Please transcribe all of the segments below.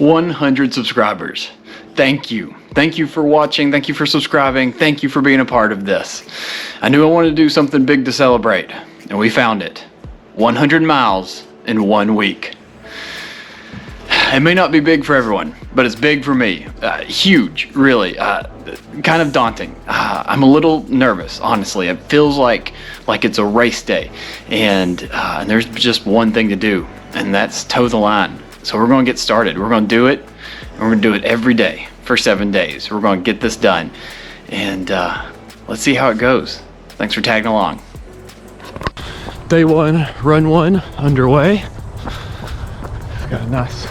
100 subscribers. Thank you. Thank you for watching. Thank you for subscribing. Thank you for being a part of this. I knew I wanted to do something big to celebrate, and we found it. 100 miles in 1 week. It may not be big for everyone, but it's big for me. Huge, really. Kind of daunting. I'm a little nervous, honestly. It feels like it's a race day, and there's just one thing to do, and that's toe the line. So we're going to get started. We're going to do it, and we're going to do it every day for 7 days. We're going to get this done, and let's see how it goes. Thanks for tagging along. Day one, run one underway. Got a nice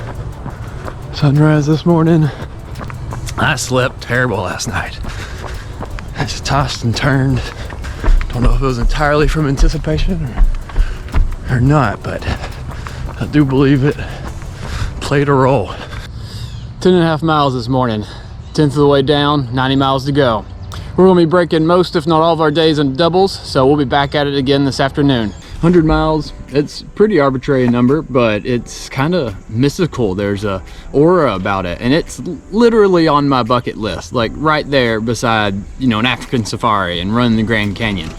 sunrise this morning. I slept terrible last night. I just tossed and turned. Don't know if it was entirely from anticipation or not, but I do believe it played a role. 10.5 miles this morning, 10th of the way down, 90 miles to go. We're gonna be breaking most, if not all, of our days in doubles, so we'll be back at it again this afternoon. 100 miles, it's a pretty arbitrary number, but it's kind of mystical. There's a aura about it, and it's literally on my bucket list, like right there beside, you know, an African safari and running the Grand Canyon.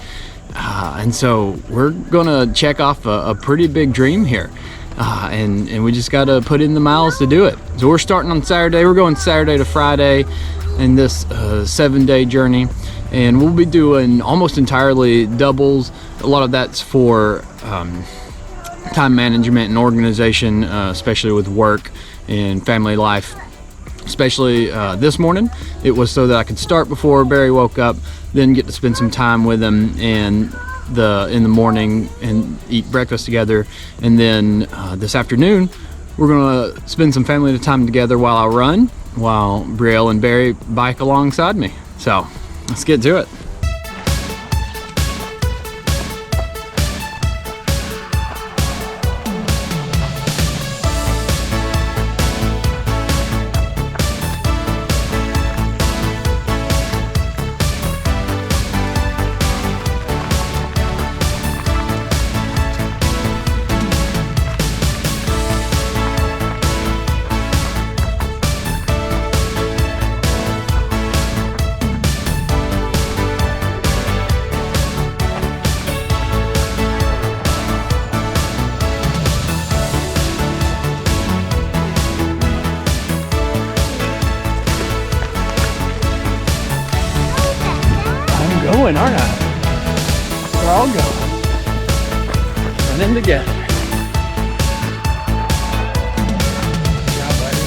And so we're gonna check off a pretty big dream here. And we just gotta put in the miles to do it. So we're starting on Saturday. We're going Saturday to Friday in this 7-day journey, and we'll be doing almost entirely doubles. A lot of that's for time management and organization, especially with work and family life. Especially this morning, it was so that I could start before Barry woke up, then get to spend some time with him in the morning and eat breakfast together. And then this afternoon, we're gonna spend some family time together while I run, while Brielle and Barry bike alongside me. So let's get to it. Going, aren't I? We're all going. Running together. Good job, buddy.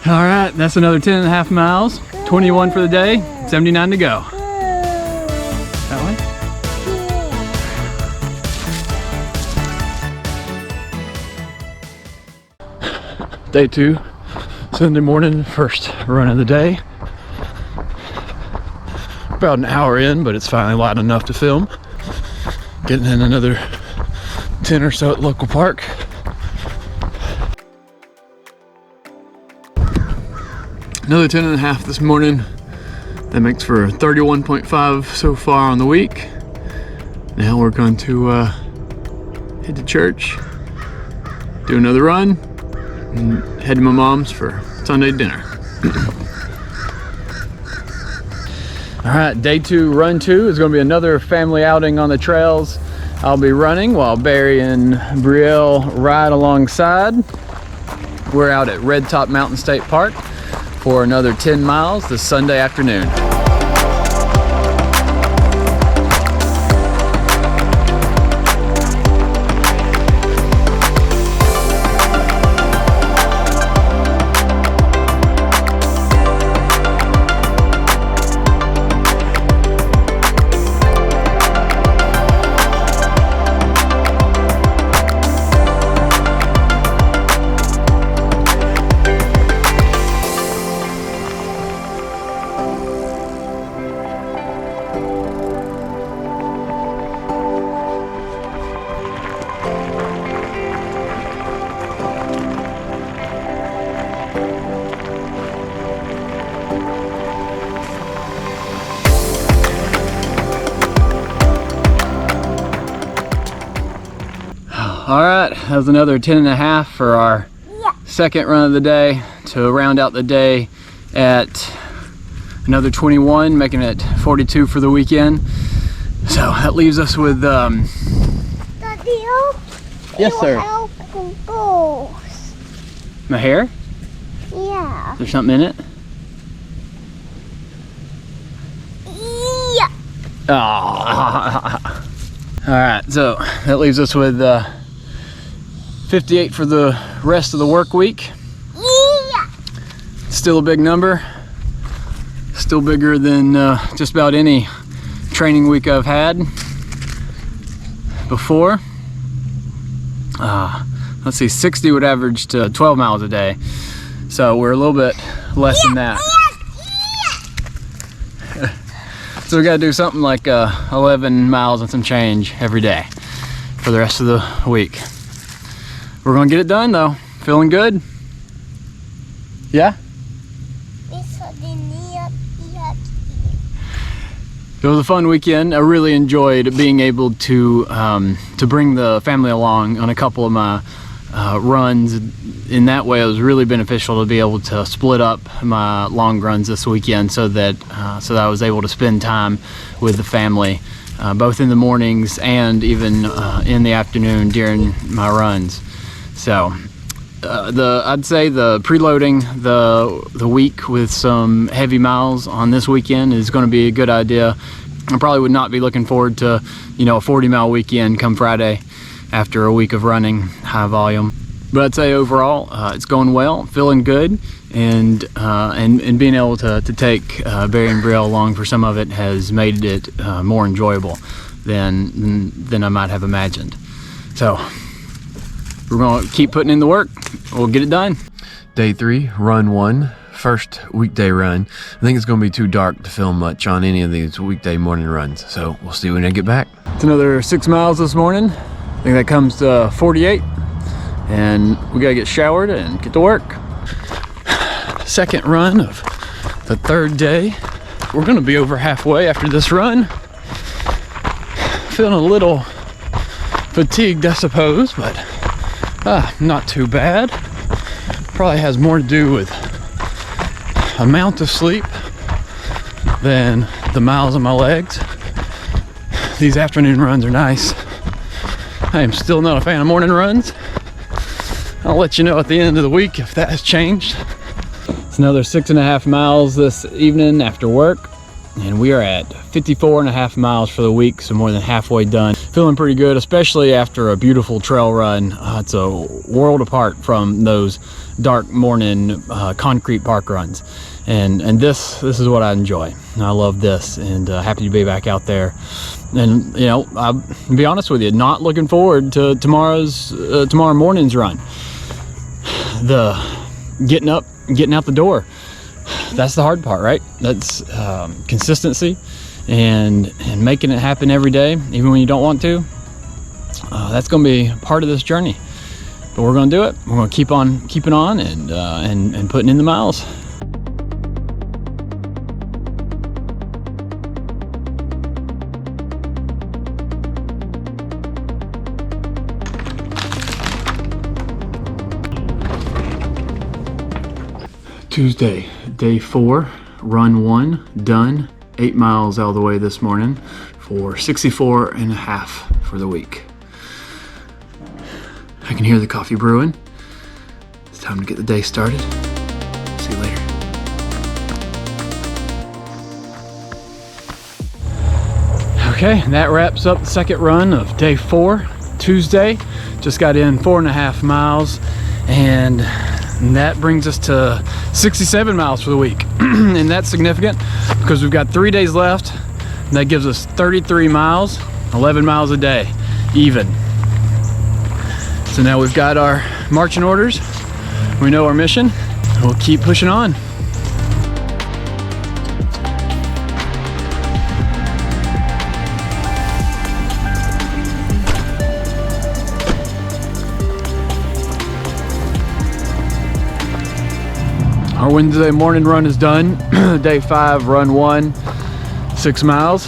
All right, that's another 10.5 miles, 21 for the day, 79 to go. That way? Day 2, Sunday morning, first run of the day. About an hour in, but it's finally light enough to film. Getting in another 10 or so at local park. Another 10.5 this morning. That makes for 31.5 so far on the week. Now we're going to head to church, do another run, and head to my mom's for Sunday dinner. All right, day 2, run 2 is going to be another family outing on the trails. I'll be running while Barry and Brielle ride alongside. We're out at Red Top Mountain State Park. for another 10 miles this Sunday afternoon. All right, that was another 10.5 for our second run of the day to round out the day at another 21, making it 42 for the weekend. So that leaves us with Daddy, yes, sir. My hair? Yeah. Is there something in it? Yeah. Oh. All right, so that leaves us with 58 for the rest of the work week. Yeah. Still a big number. Still bigger than just about any training week I've had before. Let's see, 60 would average to 12 miles a day. So we're a little bit less than that. So we gotta do something like 11 miles and some change every day for the rest of the week. We're gonna get it done though. Feeling good? Yeah? It was a fun weekend. I really enjoyed being able to bring the family along on a couple of my runs. In that way, it was really beneficial to be able to split up my long runs this weekend so that I was able to spend time with the family, both in the mornings and even in the afternoon during my runs. So I'd say the preloading the week with some heavy miles on this weekend is going to be a good idea. I probably would not be looking forward to, you know, a 40-mile weekend come Friday after a week of running high volume. But I'd say overall it's going well, feeling good, and being able to take Barry and Brielle along for some of it has made it more enjoyable than I might have imagined. So we're gonna keep putting in the work. We'll get it done. Day 3, run 1, first weekday run. I think it's gonna be too dark to film much on any of these weekday morning runs, so we'll see when I get back. It's another 6 miles this morning. I think that comes to 48, and we gotta get showered and get to work. Second run of the third day. We're gonna be over halfway after this run. Feeling a little fatigued, I suppose, but not too bad. Probably has more to do with amount of sleep than the miles on my legs. These afternoon runs are nice. I am still not a fan of morning runs. I'll let you know at the end of the week if that has changed. It's another 6.5 miles this evening after work, and we are at 54.5 miles for the week, so more than halfway done. Feeling pretty good, especially after a beautiful trail run. It's a world apart from those dark morning concrete park runs, and this is what I enjoy. I love this, and happy to be back out there. And you know, I'll be honest with you, not looking forward to tomorrow morning's run. The getting up, getting out the door, that's the hard part, right? That's consistency and making it happen every day, even when you don't want to. That's going to be part of this journey, but we're going to do it. We're going to keep on keeping on and putting in the miles. Tuesday, day 4, run 1, done. 8 miles out of the way this morning for 64.5 for the week. I can hear the coffee brewing. It's time to get the day started. See you later. Okay, and that wraps up the second run of day 4, Tuesday. Just got in 4.5 miles, and that brings us to 67 miles for the week. And that's significant because we've got 3 days left, and that gives us 33 miles, 11 miles a day, even. So now we've got our marching orders, we know our mission, and we'll keep pushing on. Our Wednesday morning run is done. Day 5, run 1, 6 miles.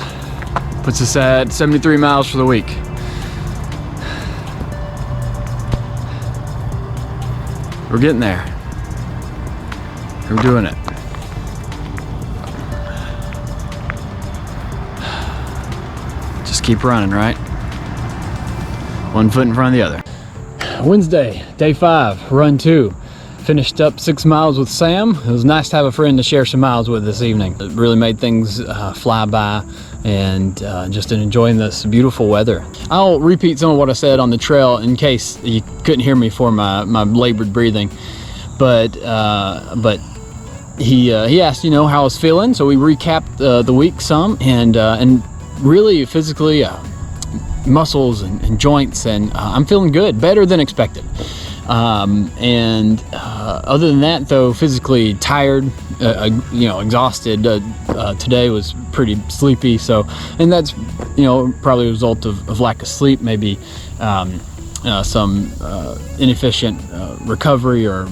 Puts us at 73 miles for the week. We're getting there. We're doing it. Just keep running, right? One foot in front of the other. Wednesday, day 5, run 2. Finished up 6 miles with Sam. It was nice to have a friend to share some miles with this evening. It really made things fly by, and just enjoying this beautiful weather. I'll repeat some of what I said on the trail in case you couldn't hear me for my labored breathing. But he asked, you know, how I was feeling, so we recapped the week some, and really physically, muscles and joints, and I'm feeling good, better than expected. Other than that, though, physically tired, you know, exhausted. Today was pretty sleepy, so, and that's, you know, probably a result of lack of sleep, maybe some inefficient recovery or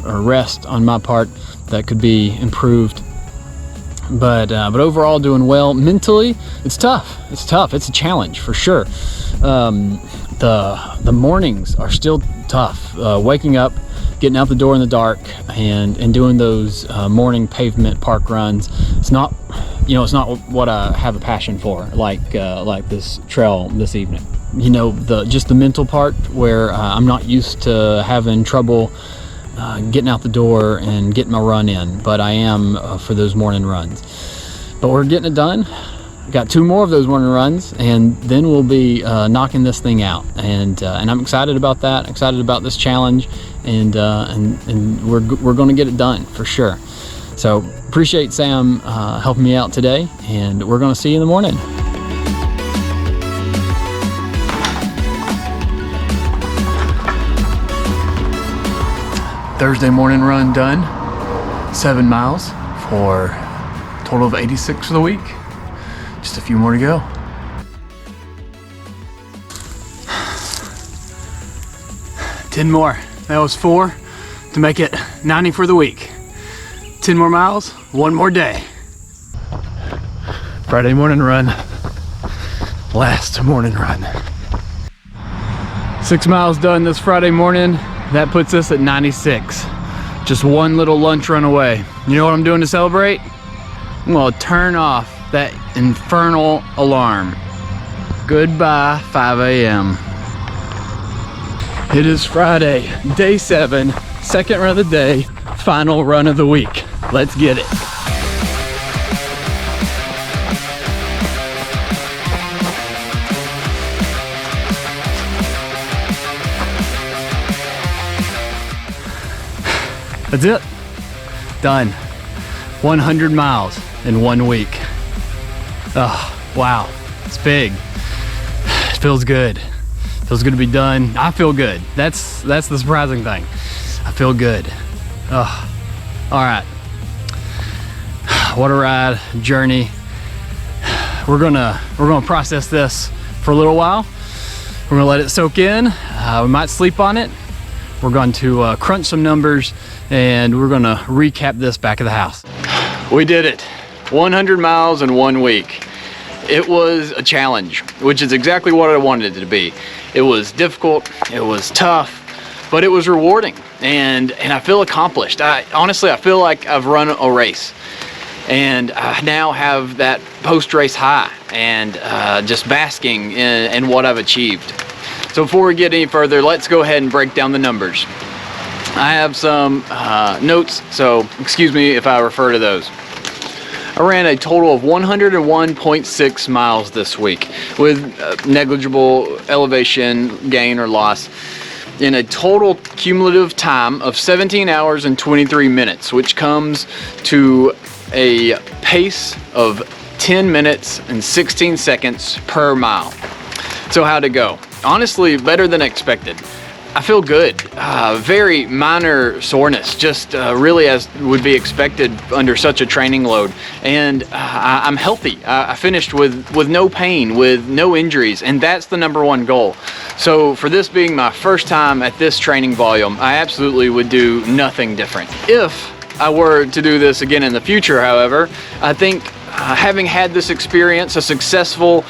rest on my part that could be improved. But overall, doing well. Mentally, it's tough. It's tough. It's a challenge for sure. The mornings are still tough. Waking up, getting out the door in the dark, and doing those morning pavement park runs. It's not, you know, it's not what I have a passion for, like this trail this evening. You know, just the mental part where I'm not used to having trouble getting out the door and getting my run in, but I am for those morning runs. But we're getting it done. Got 2 more of those morning runs, and then we'll be knocking this thing out. And I'm excited about that. Excited about this challenge, and we're going to get it done for sure. So appreciate Sam helping me out today, and we're going to see you in the morning. Thursday morning run done. 7 miles for a total of 86 for the week. Just a few more to go. Ten more. That was 4 to make it 90 for the week. 10 more miles, 1 more day. Friday morning run. Last morning run. 6 miles done this Friday morning. That puts us at 96. Just 1 little lunch run away. You know what I'm doing to celebrate? I'm gonna turn off that infernal alarm. Goodbye, 5 a.m. It is Friday, day 7, second run of the day, final run of the week. Let's get it. That's it. Done. 100 miles in 1 week. Oh, wow. It's big. It feels good. Feels good to be done. I feel good. That's the surprising thing. I feel good. Oh, all right. What a ride, journey. We're gonna process this for a little while. We're gonna let it soak in. We might sleep on it. We're going to crunch some numbers, and we're gonna recap this back at the house. We did it. 100 miles in 1 week. It was a challenge, which is exactly what I wanted it to be. It was difficult, it was tough, but it was rewarding, and I feel accomplished. Honestly, I feel like I've run a race, and I now have that post-race high, and just basking in what I've achieved. So before we get any further, let's go ahead and break down the numbers. I have some notes, so excuse me if I refer to those. I ran a total of 101.6 miles this week with negligible elevation gain or loss, in a total cumulative time of 17 hours and 23 minutes, which comes to a pace of 10 minutes and 16 seconds per mile. So how'd it go? Honestly, better than expected. I feel good. Very minor soreness, just really as would be expected under such a training load. And I'm healthy. I finished with no pain, with no injuries, and that's the number one goal. So for this being my first time at this training volume, I absolutely would do nothing different. If I were to do this again in the future, however, I think having had this experience, a successful,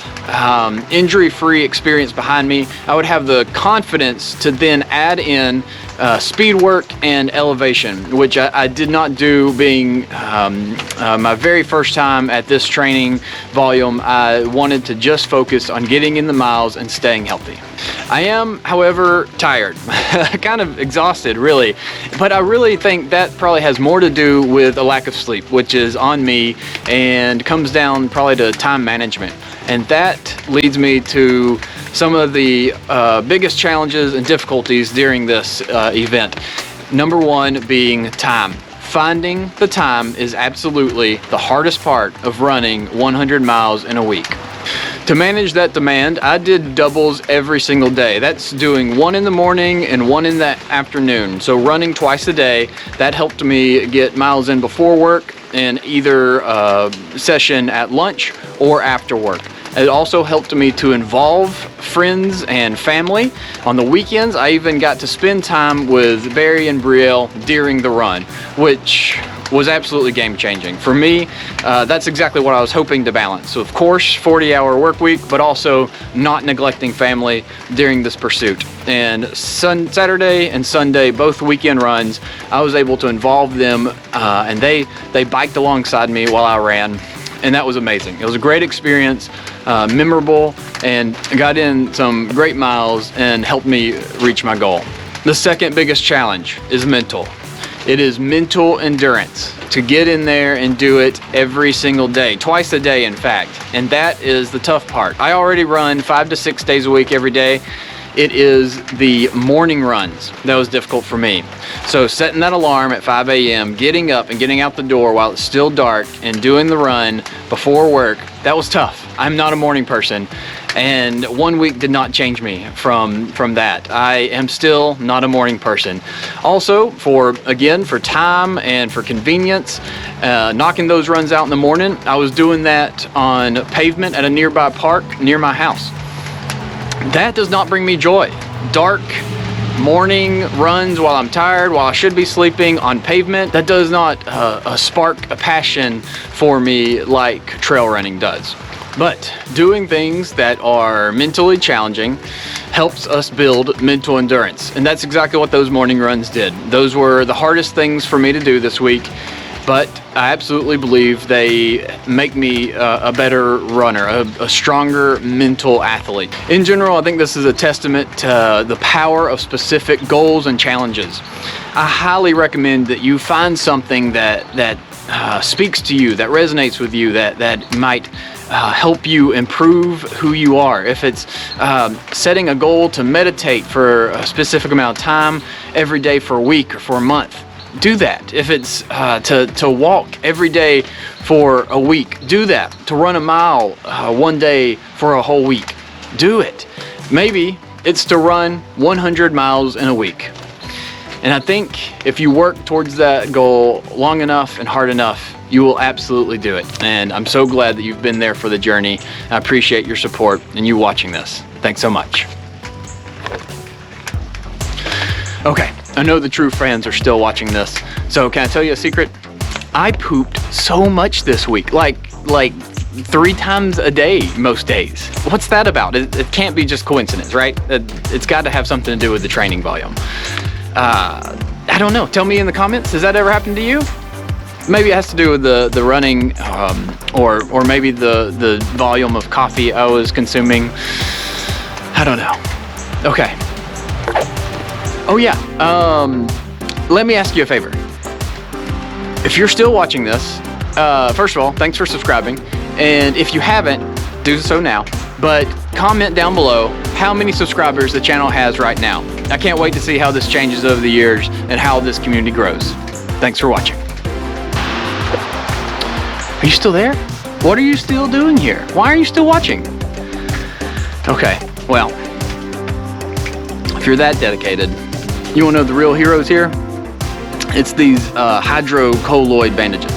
injury-free experience behind me, I would have the confidence to then add in speed work and elevation, which I did not do being my very first time at this training volume. I wanted to just focus on getting in the miles and staying healthy. I am, however, tired, kind of exhausted really, but I really think that probably has more to do with a lack of sleep, which is on me and comes down probably to time management. And that leads me to some of the biggest challenges and difficulties during this event. Number one being time. Finding the time is absolutely the hardest part of running 100 miles in a week. To manage that demand, I did doubles every single day. That's doing one in the morning and one in the afternoon. So running twice a day, that helped me get miles in before work and either session at lunch or after work. It also helped me to involve friends and family. On the weekends, I even got to spend time with Barry and Brielle during the run, which was absolutely game-changing. For me, that's exactly what I was hoping to balance. So of course, 40-hour work week, but also not neglecting family during this pursuit. And Saturday and Sunday, both weekend runs, I was able to involve them, and they biked alongside me while I ran. And that was amazing. It was a great experience, memorable, and got in some great miles and helped me reach my goal. The second biggest challenge is mental. It is mental endurance, to get in there and do it every single day, twice a day in fact. And that is the tough part. I already run 5 to 6 days a week every day. It is the morning runs that was difficult for me. So setting that alarm at 5 a.m., getting up and getting out the door while it's still dark and doing the run before work, that was tough. I'm not a morning person, and 1 week did not change me from that. I am still not a morning person. Also, for time and for convenience, knocking those runs out in the morning, I was doing that on pavement at a nearby park near my house. That does not bring me joy. Dark morning runs while I'm tired, while I should be sleeping on pavement, that does not spark a passion for me like trail running does. But doing things that are mentally challenging helps us build mental endurance. And that's exactly what those morning runs did. Those were the hardest things for me to do this week, but I absolutely believe they make me a better runner, a stronger mental athlete. In general, I think this is a testament to the power of specific goals and challenges. I highly recommend that you find something that speaks to you, that resonates with you, that might help you improve who you are. If it's setting a goal to meditate for a specific amount of time every day for a week or for a month, do that. If it's to walk every day for a week, do that. To run a mile one day for a whole week, do it. Maybe it's to run 100 miles in a week. And I think if you work towards that goal long enough and hard enough, you will absolutely do it. And I'm so glad that you've been there for the journey. I appreciate your support and you watching this. Thanks so much. Okay, I know the true fans are still watching this. So can I tell you a secret? I pooped so much this week, like 3 times a day most days. What's that about? It can't be just coincidence, right? It's got to have something to do with the training volume. I don't know. Tell me in the comments. Has that ever happened to you? Maybe it has to do with the running, or maybe the volume of coffee I was consuming. I don't know. Okay. Oh yeah. Let me ask you a favor. If you're still watching this, first of all, thanks for subscribing. And if you haven't, do so now. But comment down below how many subscribers the channel has right now. I can't wait to see how this changes over the years and how this community grows. Thanks for watching. Are you still there? What are you still doing here? Why are you still watching? Okay, well, if you're that dedicated, you wanna know the real heroes here? It's these hydrocolloid bandages.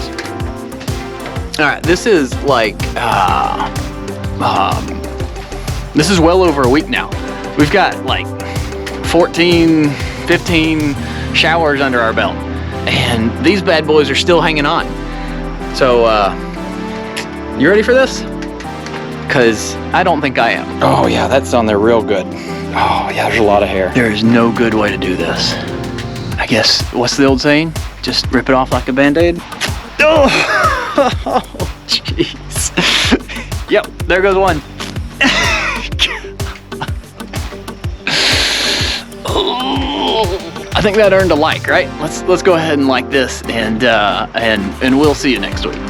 All right, this is like, this is well over a week now. We've got like 14, 15 showers under our belt, and these bad boys are still hanging on. So, you ready for this? Because I don't think I am. Oh yeah, that's on there real good. Oh yeah, there's a lot of hair. There is no good way to do this. I guess, what's the old saying? Just rip it off like a Band-Aid? Oh, jeez. Yep, there goes one. I think that earned a like, right? Let's go ahead and like this, and we'll see you next week.